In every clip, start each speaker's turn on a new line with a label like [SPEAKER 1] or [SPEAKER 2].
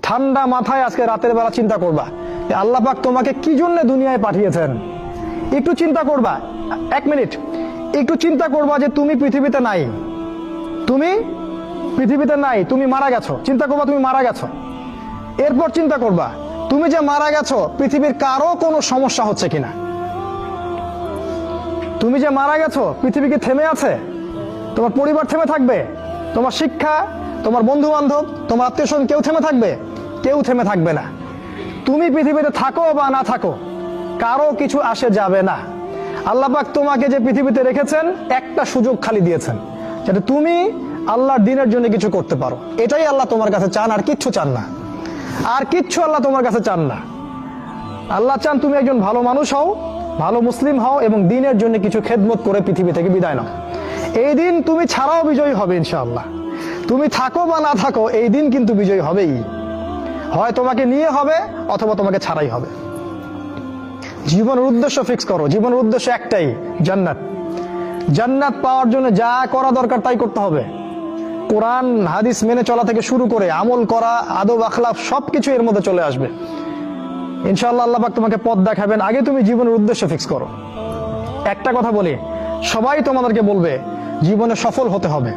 [SPEAKER 1] ঠান্ডা মাথায় আজকে রাতের বেলা চিন্তা করবা যে আল্লাহ পাক তোমাকে কি জন্য দুনিয়ায় পাঠিয়েছেন। একটু চিন্তা করবা, 1 মিনিট একটু চিন্তা করবা যে তুমি পৃথিবীতে নাই, তুমি পৃথিবীতে নাই, তুমি মারা গেছো। চিন্তা করবা তুমি মারা গেছো। এরপর চিন্তা করবা তুমি যে মারা গেছো পৃথিবীর কারো কোনো সমস্যা হচ্ছে কিনা। তুমি যে মারা গেছো পৃথিবী কি থেমে আছে? তোমার পরিবার থেমে থাকবে? তোমার শিক্ষা, তোমার বন্ধু বান্ধব, তোমার আত্মীয় স্বজন কেউ থেমে থাকবে? কেউ থেমে থাকবে না। তুমি পৃথিবীতে থাকো বা না থাকো কারো কিছু আসে যাবে না। আল্লাহ পাক তোমাকে যে পৃথিবীতে রেখেছেন একটা সুযোগ খালি দিয়েছেন, যাতে তুমি আল্লাহর দ্বীনের জন্য কিছু করতে পারো। এটাই আল্লাহ তোমার কাছে চান, আর কিচ্ছু চান না। আর কিচ্ছু আল্লাহ তোমার কাছে চান না। আল্লাহ চান তুমি একজন ভালো মানুষ হও, ভালো মুসলিম হও এবং দ্বীনের জন্য কিছু খেদমত করে পৃথিবী থেকে বিদায় নাও। এই দিন তুমি ছাড়াও বিজয়ী হবে ইনশাআল্লাহ। তুমি থাকো বা না থাকো এই দিন কিন্তু বিজয়ী হবেই। হয় তোমাকে নিয়ে হবে অথবা তোমাকে ছাড়াই হবে। জীবনের উদ্দেশ্য ফিক্স করো। জীবনের উদ্দেশ্য একটাই, জান্নাত। জান্নাত পাওয়ার জন্য যা করা দরকার তাই করতে হবে। কোরআন হাদিস মেনে চলা থেকে শুরু করে আমল করা, আদব আখলাক সবকিছু এর মধ্যে চলে আসবে ইনশাআল্লাহ। আল্লাহ পাক তোমাকে পথ দেখাবেন। আগে তুমি জীবনের উদ্দেশ্য ফিক্স করো। একটা কথা বলি, সবাই তোমাদেরকে বলবে জীবনে সফল হতে হবে।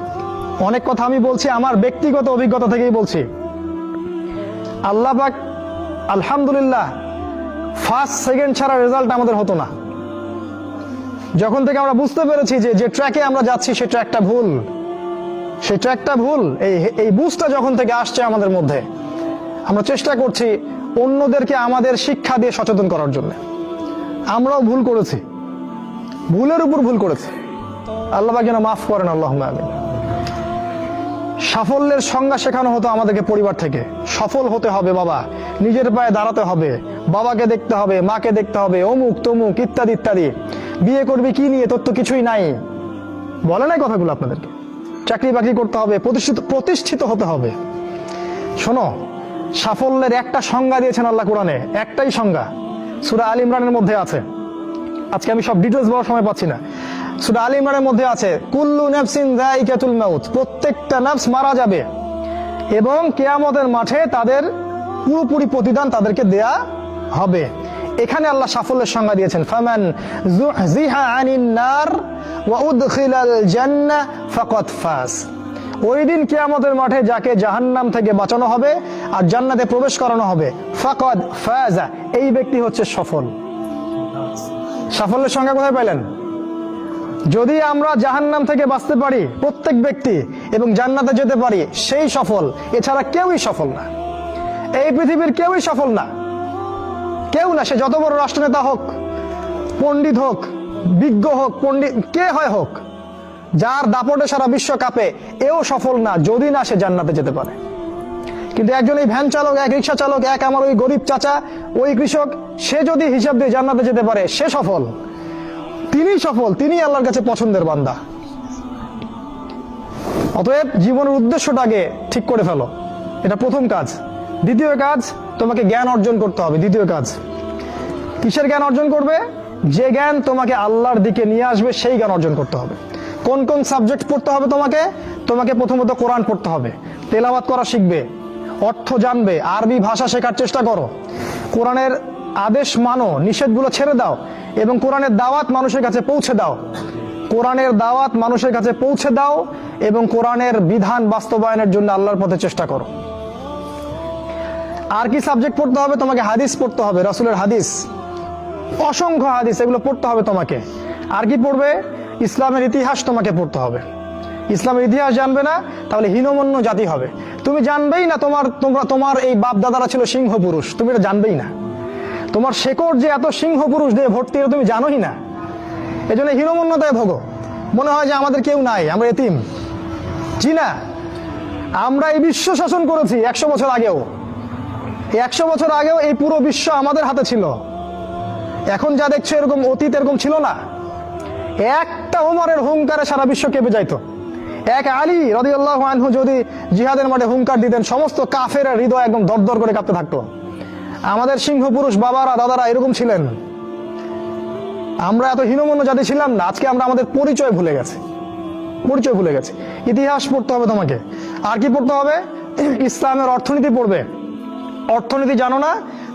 [SPEAKER 1] অনেক কথা আমি বলছি আমার ব্যক্তিগত অভিজ্ঞতা থেকেই বলছি। আল্লাহ পাক আলহামদুলিল্লাহ ফার্স্ট সেকেন্ড ছাড়া রেজাল্ট আমাদের হতো না। যখন থেকে আমরা বুঝতে পেরেছি যে ট্র্যাকে আমরা যাচ্ছি সে ট্র্যাকটা ভুল, সেই ট্র্যাকটা ভুল, এই বুঝটা যখন থেকে আসছে আমাদের মধ্যে, আমরা চেষ্টা করছি অন্যদেরকে আমাদের শিক্ষা দিয়ে সচেতন করার জন্য। আমরাও ভুল করেছি, ভুলের উপর ভুল করেছি। আল্লাহ পাক যেন মাফ করেন, আল্লাহুম্মা আমিন। সাফল্যের সংজ্ঞা শেখানো হতো আমাদেরকে পরিবার থেকে। সফল হতে হবে বাবা, নিজের পায়ে দাঁড়াতে হবে, বাবাকে দেখতে হবে, মাকে দেখতে হবে, অমুক তমুক ইত্যাদি ইত্যাদি। বিয়ে করবি কি নিয়ে, তোর তো কিছুই নাই, বলে নাই কথাগুলো আপনাদেরকে। চাকরি বাকরি করতে হবে, প্রতিষ্ঠিত হতে হবে। শোনো, সাফল্যের একটা সংজ্ঞা দিয়েছেন আল্লাহ কোরআনে, একটাই সংজ্ঞা, সূরা আল ইমরানের মধ্যে আছে। আজকে আমি সব ডিটেলস বলার সময় পাচ্ছি না। সূরা আল ইমরানের মধ্যে আছে কুল্লু নাফসিন যায়িকাতুল মাউত, প্রত্যেকটা নফস মারা যাবে এবং কিয়ামতের মাঠে তাদের পুরোপুরি প্রতিদান তাদেরকে দেয়া হবে। এখানে আল্লাহ সাফল্যের সংজ্ঞা দিয়েছেন, ফামান যুহজিহা আনিন নার ওয়া উদখিলাল জান্নাহ ফাকাদ ফাজ। ওই দিন কিয়ামতের মাঠে যাকে জাহান্নাম থেকে বাঁচানো হবে আর জান্নাতে প্রবেশ করানো হবে, ফাকাদ ফাজা, এই ব্যক্তি হচ্ছে সফল। সাফল্যের সংজ্ঞা কোথায় পাইলেন? যদি আমরা জাহান্নাম থেকে বাঁচতে পারি প্রত্যেক ব্যক্তি এবং জান্নাতে যেতে পারি, সেই সফল। এছাড়া কেউই সফল না, এই পৃথিবীর কেউই সফল না, কেউ না। সে যত বড় রাষ্ট্রনেতা হোক, পণ্ডিত হোক, বিজ্ঞ হোক, পণ্ডিত কে হয় হোক, যার দাপটে সারা বিশ্ব কাঁপে, এও সফল না যদি না সে জান্নাতে যেতে পারে। কিন্তু একজন এই ভ্যান চালক, এক রিক্সা চালক, এক আমার ওই গরিব চাচা, ওই কৃষক, সে যদি হিসাব দিয়ে জান্নাতে যেতে পারে, সে সফল। তিনি সফল, তিনি আল্লাহর কাছে পছন্দের বান্দা। অতএব জীবনের উদ্দেশ্যটাকে ঠিক করে ফেলো, এটা প্রথম কাজ। দ্বিতীয় কাজ, তোমাকে জ্ঞান অর্জন করতে হবে। দ্বিতীয় কাজ, কিসের জ্ঞান অর্জন করবে? যে জ্ঞান তোমাকে আল্লাহর দিকে নিয়ে আসবে সেই জ্ঞান অর্জন করতে হবে। কোন কোন সাবজেক্ট পড়তে হবে তোমাকে? তোমাকে প্রথমত কোরআন পড়তে হবে, তেলাওয়াত করা শিখবে, অর্থ জানবে, আরবি ভাষা শেখার চেষ্টা করো, কোরআনের আদেশ মানো, নিষেধগুলো ছেড়ে দাও এবং কোরআনের দাওয়াত মানুষের কাছে পৌঁছে দাও। কোরআনের দাওয়াত মানুষের কাছে পৌঁছে দাও এবং কোরআনের বিধান বাস্তবায়নের জন্য আল্লাহর পথে চেষ্টা করো। আর কি সাবজেক্ট পড়তে হবে? তোমাকে হাদিস পড়তে হবে, রাসূলের হাদিস, অসংখ্য হাদিস, এগুলো পড়তে হবে তোমাকে। আর কি পড়বে? ইসলামের ইতিহাস তোমাকে পড়তে হবে। ইসলামের ইতিহাস জানবে না তাহলে হীনমন্য জাতি হবে। তুমি জানবেই না তোমার এই বাপ দাদারা ছিল সিংহ পুরুষ, তুমি এটা জানবেই না। তোমার শেকড় যে এত সিংহ পুরুষ দিয়ে ভর্তি, এটা তুমি জানোই না। এই জন্য হীনমন্যতায় ভোগো, মনে হয় যে আমাদের কেউ নাই, আমরা এতিম। জি না, আমরা এই বিশ্ব শাসন করেছি 100 বছর আগেও। 100 বছর আগেও এই পুরো বিশ্ব আমাদের হাতে ছিল। এখন যা দেখছো এরকম অতীত এরকম ছিল না। একটা ওমরের হুঙ্কারে সারা বিশ্ব কেঁপে যাইতো। এক আলী রাদিয়াল্লাহু আনহু যদি জিহাদের মাঠে হুঙ্কার দিতেন, সমস্ত কাফেরের হৃদয় একদম দরদর করে কাঁপতে থাকতো। আমাদের সিংহ পুরুষ বাবারা দাদারা এরকম ছিলেন। আমরা এত হীনমন্য জাতি ছিলাম না। আজকে আমরা আমাদের পরিচয় ভুলে গেছি, পরিচয় ভুলে গেছি। ইতিহাস পড়তে হবে তোমাকে। আর কি পড়তে হবে? ইসলামের অর্থনীতি পড়বে, অর্থনীতি জানো না,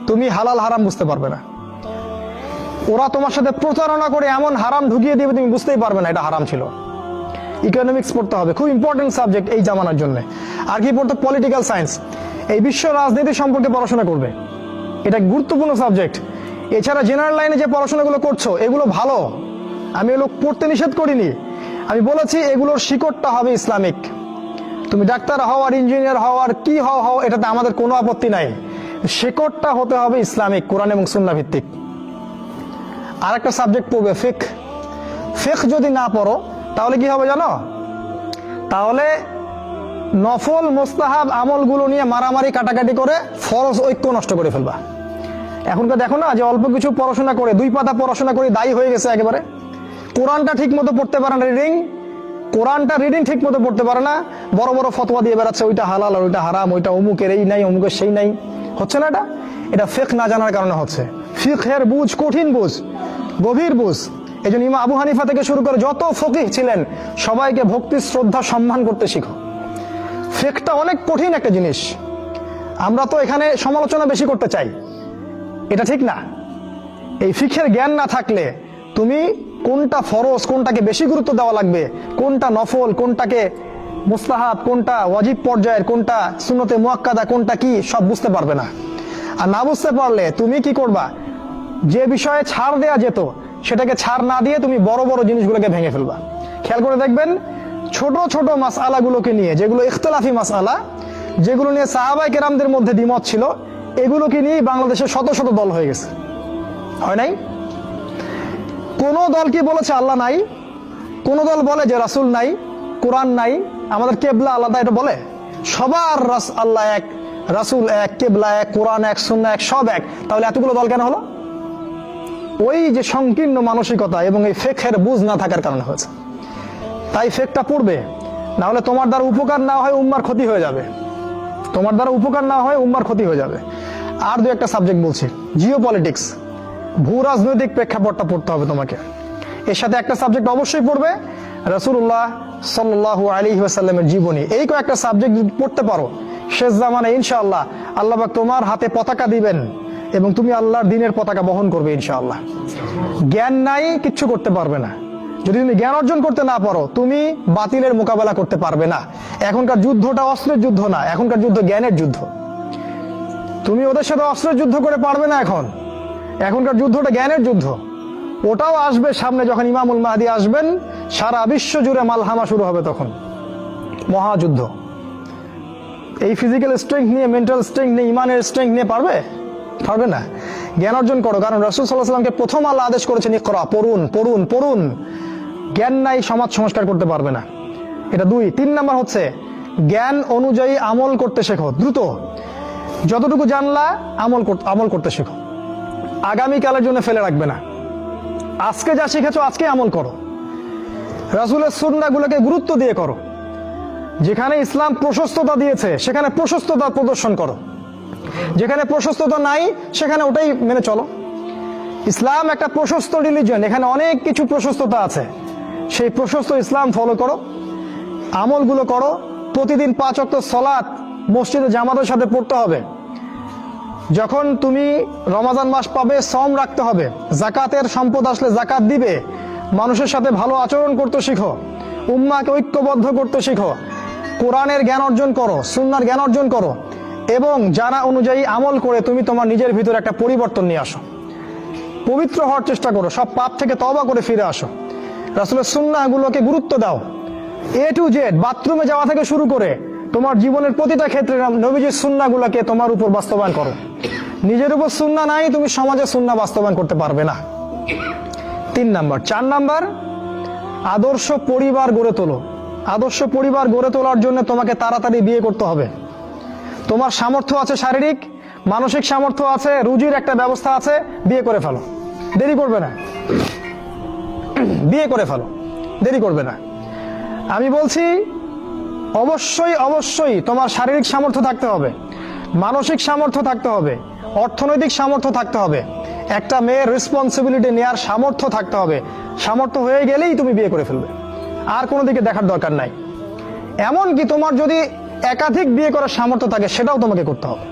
[SPEAKER 1] তুমি হালাল হারাম বুঝতে পারবে না। ওরা তোমার সাথে প্রতারণা করে এমন হারাম ঢুকিয়ে দিবে তুমি বুঝতেই পারবে না এটা হারাম ছিল। ইকোনমিক্স পড়তে হবে, খুব ইম্পর্টেন্ট সাবজেক্ট এই জামানার জন্য। আর কি পড়তে? পলিটিক্যাল সায়েন্স, এই বিশ্ব রাজনীতি সম্পর্কে পড়াশোনা করবে, এটা গুরুত্বপূর্ণ সাবজেক্ট। এছাড়া জেনারেল লাইনে যে পড়াশোনাগুলো করছো এগুলো ভালো, আমি এগুলো পড়তে নিষেধ করিনি। আমি বলেছি এগুলোর শিকড়টা হবে ইসলামিক। তুমি ডাক্তার হও আর ইঞ্জিনিয়ার হও আর কি হও এটাতে আমাদের কোনো আপত্তি নাই, শিকড়টা হতে হবে ইসলামিক, কোরআন এবং সুন্নাহ ভিত্তিক। আর একটা সাবজেক্ট পড়বে ফিকহ। ফিকহ যদি না পড়ো তাহলে কি হবে জানো? তাহলে নফল মোস্তাহাব আমলগুলো নিয়ে মারামারি কাটাকাটি করে ফরজ ঐক্য নষ্ট করে ফেলবা। এখনকার দেখো না যে অল্প কিছু পড়াশোনা করে, 2 পাতা পড়াশোনা করে দায়ী হয়ে গেছে একেবারে। কোরআনটা ঠিক মতো পড়তে পারে না, কোরআনটা রিডিং ঠিক মতো পড়তে পারে না, বড় বড় ফতোয়া দিয়ে বেড়াচ্ছে, ওইটা হালাল আর ওইটা হারাম, ওইটা অমুকের এই নাই অমুকের সেই নাই। হচ্ছে না এটা ফিকহ না জানার কারণে হচ্ছে। ফিকহের বুঝ কঠিন বুঝ, গভীর বুঝ। এই জন্য ইমাম আবু হানিফা থেকে শুরু করে যত ফকিহ ছিলেন সবাইকে ভক্তি শ্রদ্ধা সম্মান করতে শিখো। ফিকহটা অনেক কঠিন একটা জিনিস। আমরা তো এখানে সমালোচনা বেশি করতে চাই, এটা ঠিক না। এই ফিকহের জ্ঞান না থাকলে তুমি কোনটা ফরজ, কোনটাকে বেশি গুরুত্ব দেওয়া লাগবে, কোনটা নফল, কোনটাকে মুস্তাহাব, কোনটা ওয়াজিব পর্যায়ের, কোনটা সুন্নতে মুআক্কাদা, কোনটা কি সব বুঝতে পারবে না। আর না বুঝতে পারলে তুমি কি করবা? যে বিষয়ে ছাড় দেয়া যেত সেটাকে ছাড় না দিয়ে তুমি বড় বড় জিনিসগুলোকে ভেঙে ফেলবা। খেয়াল করে দেখবেন ছোট ছোট মাসআলাগুলোকে নিয়ে, যেগুলো ইখতিলাফি মাসআলা, যেগুলো নিয়ে সাহাবায়ে কেরামদের মধ্যে দ্বিমত ছিল, এগুলোকে নিয়ে বাংলাদেশে শত শত দল হয়ে গেছে, হয় নাই? কোন দল কি বলেছে আল্লাহ নাই? কোন দল বলে যে রাসূল নাই, কোরআন নাই, আমাদের কেবলা আলাদা, এটা বলে? সবার আল্লাহ এক, রাসূল এক, কেবলা এক, কোরআন এক, সুন্নাহ এক, সব এক। তাহলে এতগুলো দল কেন হলো? ওই যে সংকীর্ণ মানসিকতা এবং এই ফিকহের বুঝ না থাকার কারণে হয়েছে। তাই ফিকহটা পড়বে, না হলে তোমার দ্বারা উপকার না হয় উম্মার ক্ষতি হয়ে যাবে, তোমার দ্বারা উপকার না হয় উম্মার ক্ষতি হয়ে যাবে। আর 2-1টা সাবজেক্ট বলছি, জিও পলিটিক্স, ভূ রাজনৈতিক প্রেক্ষাপটটা পড়তে হবে তোমাকে। এর সাথে একটা সাবজেক্ট অবশ্যই পড়বে রাসূলুল্লাহ সাল্লাল্লাহু আলাইহি ওয়াসাল্লামের জীবনী। এই কয়েকটা সাবজেক্ট পড়তে পারো, শেষ জামানায় ইনশাআল্লাহ আল্লাহ পাক তোমার হাতে পতাকা দিবেন এবং তুমি আল্লাহর দ্বীনের পতাকা বহন করবে ইনশাআল্লাহ। জ্ঞান নাই, কিচ্ছু করতে পারবে না। যদি তুমি জ্ঞান অর্জন করতে না পারো তুমি বাতিলের মোকাবেলা করতে পারবে না। এখনকার যুদ্ধটা অস্ত্রের যুদ্ধ না, এখনকার যুদ্ধ জ্ঞানের যুদ্ধ। তুমি ওদের সাথে অস্ত্রের যুদ্ধ করে পারবে না, এখনকার যুদ্ধটা জ্ঞানের যুদ্ধ। ওটাও আসবে সামনে, যখন ইমামুল মাহদী আসবেন সারা বিশ্ব জুড়ে মালহামা শুরু হবে, তখন মহাযুদ্ধ। এই ফিজিক্যাল স্ট্রেংথ নিয়ে, মেন্টাল স্ট্রেংথ নিয়ে, ইমানের স্ট্রেংথ নিয়ে পারবে না। জ্ঞান অর্জন করো, কারণ রাসূল সাল্লাল্লাহু আলাইহি ওয়াসাল্লামকে প্রথম আল্লাহ আদেশ করেছেন ইকরা, পড়ুন পড়ুন পড়ুন। জ্ঞান নাই, সমাজ সংস্কার করতে পারবে না। এটা 2। 3 নাম্বার হচ্ছে জ্ঞান অনুযায়ী আমল করতে শেখো, দ্রুত। যতটুকু জানলা আমল করতে শেখো, আগামীকালের জন্য ফেলে রাখবে না। আজকে যা শিখেছো আজকে আমল করো, রাসূলের সুন্নাহগুলোকে গুরুত্ব দিয়ে করো। যেখানে ইসলাম প্রশস্ততা দিয়েছে সেখানে প্রশস্ততা প্রদর্শন করো, যেখানে প্রশস্ততা নাই সেখানে ওটাই মেনে চলো। ইসলাম একটা প্রশস্ত রিলিজিয়ন, এখানে অনেক কিছু প্রশস্ততা আছে, সেই প্রশস্ত ইসলাম ফলো করো, আমলগুলো করো। প্রতিদিন 5 ওয়াক্ত সালাত মসজিদে জামাতের সাথে পড়তে হবে। যখন তুমি রমাজান মাস পাবে সওম রাখতে হবে, যাকাতের সম্পদ আসলে যাকাত দিবে, মানুষের সাথে ভালো আচরণ করতে শিখো, উম্মাহকে ঐক্যবদ্ধ করতে শিখো, কোরআনের জ্ঞান অর্জন করো, সুন্নাহর জ্ঞান অর্জন করো এবং জানা অনুযায়ী আমল করে তুমি তোমার নিজের ভিতরে একটা পরিবর্তন নিয়ে আসো। পবিত্র হওয়ার চেষ্টা করো, সব পাপ থেকে তওবা করে ফিরে আসো। রাসূলের সুন্নাহগুলোকে গুরুত্ব দাও, A to Z, বাথরুমে যাওয়া থেকে শুরু করে তোমার জীবনের প্রতিটা ক্ষেত্রে নবীজির সুন্নাহগুলোকে তোমার উপর বাস্তবায়ন করো। নিজের উপর সুন্নাহ নাই, তুমি সমাজে সুন্নাহ বাস্তবায়ন করতে পারবে না। 3 নাম্বার। 4 নাম্বার, আদর্শ পরিবার গড়ে তোলো। আদর্শ পরিবার গড়ে তোলার জন্য তোমাকে তাড়াতাড়ি বিয়ে করতে হবে। তোমার সামর্থ্য আছে, শারীরিক মানসিক সামর্থ্য আছে, রুজির একটা ব্যবস্থা আছে, বিয়ে করে ফেলো, দেরি করবে না। বিয়ে করে ফেলো, দেরি করবে না। আমি বলছি অবশ্যই অবশ্যই তোমার শারীরিক সামর্থ্য থাকতে হবে, মানসিক সামর্থ্য থাকতে হবে, অর্থনৈতিক সামর্থ্য থাকতে হবে, একটা মেয়ের রেসপন্সিবিলিটি নেওয়ার সামর্থ্য থাকতে হবে। সামর্থ্য হয়ে গেলেই তুমি বিয়ে করে ফেলবে, আর কোনো দিকে দেখার দরকার নাই। এমনকি তোমার যদি একাধিক বিয়ে করার সামর্থ্য থাকে সেটাও তোমাকে করতে হবে।